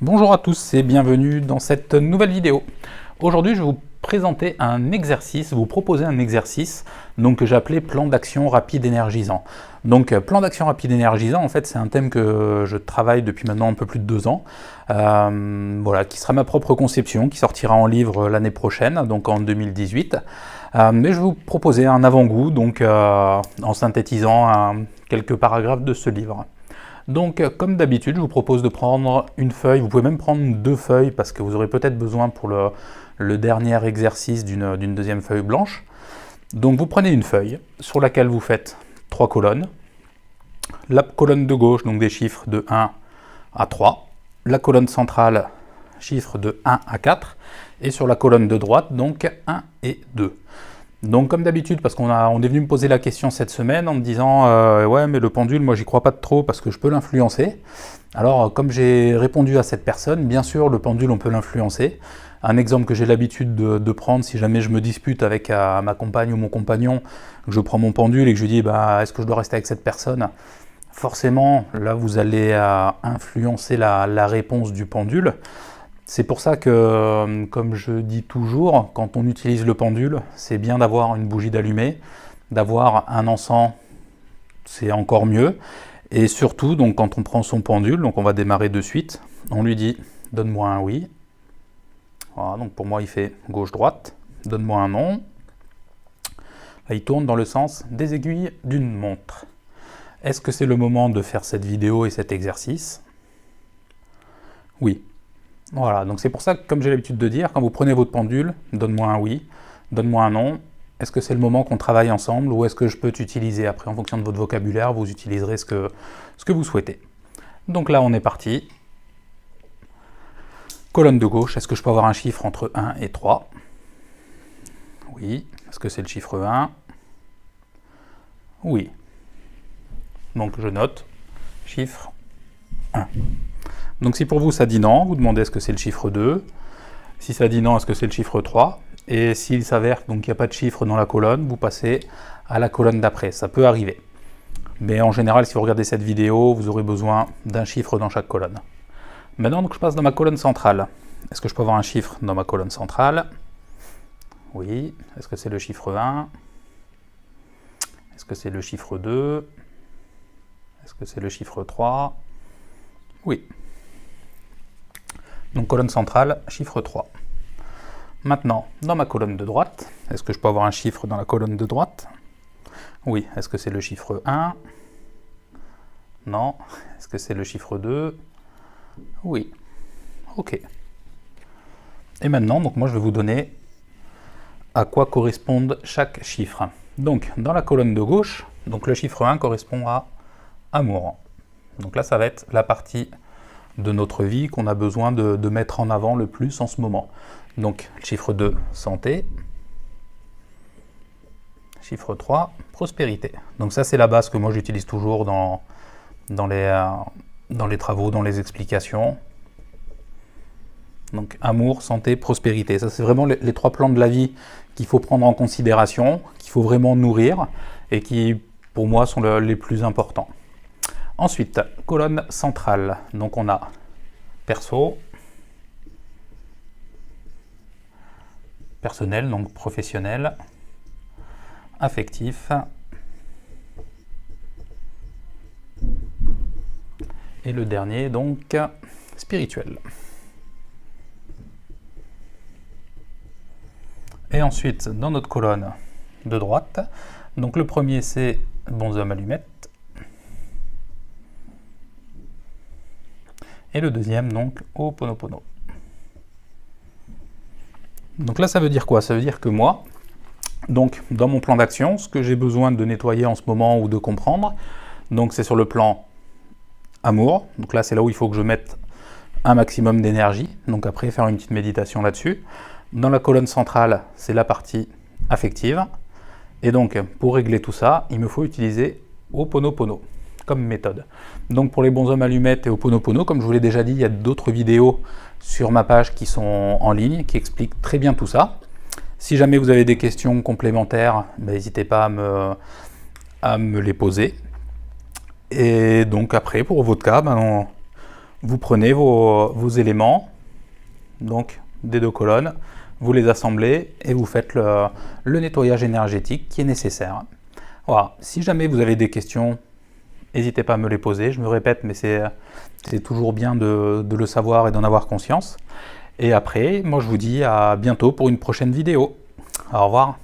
Bonjour à tous et bienvenue dans cette nouvelle vidéo. Aujourd'hui, je vais vous présenter un exercice, vous proposer un exercice que j'ai appelé plan d'action rapide énergisant. Donc, plan d'action rapide énergisant, en fait, c'est un thème que je travaille depuis maintenant un peu plus de 2 ans, voilà, qui sera ma propre conception, qui sortira en livre l'année prochaine, donc en 2018. Mais je vais vous proposer un avant-goût, en synthétisant quelques paragraphes de ce livre. Donc, comme d'habitude, je vous propose de prendre une feuille. Vous pouvez même prendre 2 feuilles parce que vous aurez peut-être besoin pour le dernier exercice d'une deuxième feuille blanche. Donc, vous prenez une feuille sur laquelle vous faites 3 colonnes. La colonne de gauche, donc des chiffres de 1 à 3. La colonne centrale, chiffres de 1 à 4. Et sur la colonne de droite, donc 1 et 2. Donc comme d'habitude, parce on est venu me poser la question cette semaine en me disant ouais mais le pendule, moi j'y crois pas trop parce que je peux l'influencer. Alors comme j'ai répondu à cette personne, bien sûr le pendule on peut l'influencer. Un exemple que j'ai l'habitude de prendre si jamais je me dispute avec ma compagne ou mon compagnon, que je prends mon pendule et que je lui dis est-ce que je dois rester avec cette personne? Forcément là vous allez influencer la réponse du pendule. C'est pour ça que, comme je dis toujours, quand on utilise le pendule, c'est bien d'avoir une bougie d'allumée, d'avoir un encens, c'est encore mieux. Et surtout, donc, quand on prend son pendule, donc on va démarrer de suite, on lui dit « donne-moi un oui ». Voilà, donc pour moi, il fait gauche-droite. « Donne-moi un non ». Là, il tourne dans le sens des aiguilles d'une montre. Est-ce que c'est le moment de faire cette vidéo et cet exercice? Oui. Voilà, donc c'est pour ça que, comme j'ai l'habitude de dire, quand vous prenez votre pendule, donne-moi un oui, donne-moi un non, est-ce que c'est le moment qu'on travaille ensemble ou est-ce que je peux t'utiliser après, en fonction de votre vocabulaire, vous utiliserez ce que vous souhaitez. Donc là, on est parti. Colonne de gauche, est-ce que je peux avoir un chiffre entre 1 et 3? Oui. Est-ce que c'est le chiffre 1? Oui. Donc je note, chiffre 1. Donc si pour vous ça dit non, vous demandez est-ce que c'est le chiffre 2. Si ça dit non, est-ce que c'est le chiffre 3. Et s'il s'avère qu'il n'y a pas de chiffre dans la colonne, vous passez à la colonne d'après. Ça peut arriver. Mais en général, si vous regardez cette vidéo, vous aurez besoin d'un chiffre dans chaque colonne. Maintenant, donc, je passe dans ma colonne centrale. Est-ce que je peux avoir un chiffre dans ma colonne centrale? Oui. Est-ce que c'est le chiffre 1? Est-ce que c'est le chiffre 2? Est-ce que c'est le chiffre 3? Oui. Donc colonne centrale, chiffre 3. Maintenant, dans ma colonne de droite, est-ce que je peux avoir un chiffre dans la colonne de droite? Oui. Est-ce que c'est le chiffre 1? Non. Est-ce que c'est le chiffre 2? Oui. Ok. Et maintenant, donc moi je vais vous donner à quoi correspondent chaque chiffre. Donc dans la colonne de gauche, donc le chiffre 1 correspond à amour. Donc là ça va être la partie de notre vie qu'on a besoin de mettre en avant le plus en ce moment. Donc, chiffre 2, santé. Chiffre 3, prospérité. Donc ça, c'est la base que moi j'utilise toujours dans les travaux, dans les explications. Donc, amour, santé, prospérité. Ça, c'est vraiment les 3 plans de la vie qu'il faut prendre en considération, qu'il faut vraiment nourrir et qui, pour moi, sont les plus importants. Ensuite, colonne centrale. Donc on a perso, personnel, donc professionnel, affectif, et le dernier, donc, spirituel. Et ensuite, dans notre colonne de droite, donc le premier c'est bonhomme allumette, et le deuxième, donc, Ho'oponopono. Donc là, ça veut dire quoi? Ça veut dire que moi, donc, dans mon plan d'action, ce que j'ai besoin de nettoyer en ce moment ou de comprendre, donc c'est sur le plan amour. Donc là, c'est là où il faut que je mette un maximum d'énergie. Donc après, faire une petite méditation là-dessus. Dans la colonne centrale, c'est la partie affective. Et donc, pour régler tout ça, il me faut utiliser Ho'oponopono comme méthode. Donc pour les bonshommes allumettes et Ho'oponopono, comme je vous l'ai déjà dit, il y a d'autres vidéos sur ma page qui sont en ligne, qui expliquent très bien tout ça. Si jamais vous avez des questions complémentaires, n'hésitez pas à me les poser. Et donc après, pour votre cas, Vous prenez vos éléments, donc des 2 colonnes, vous les assemblez et vous faites le nettoyage énergétique qui est nécessaire. Voilà. Si jamais vous avez des questions, n'hésitez pas à me les poser. Je me répète, mais c'est toujours bien de le savoir et d'en avoir conscience. Et après, moi je vous dis à bientôt pour une prochaine vidéo. Au revoir.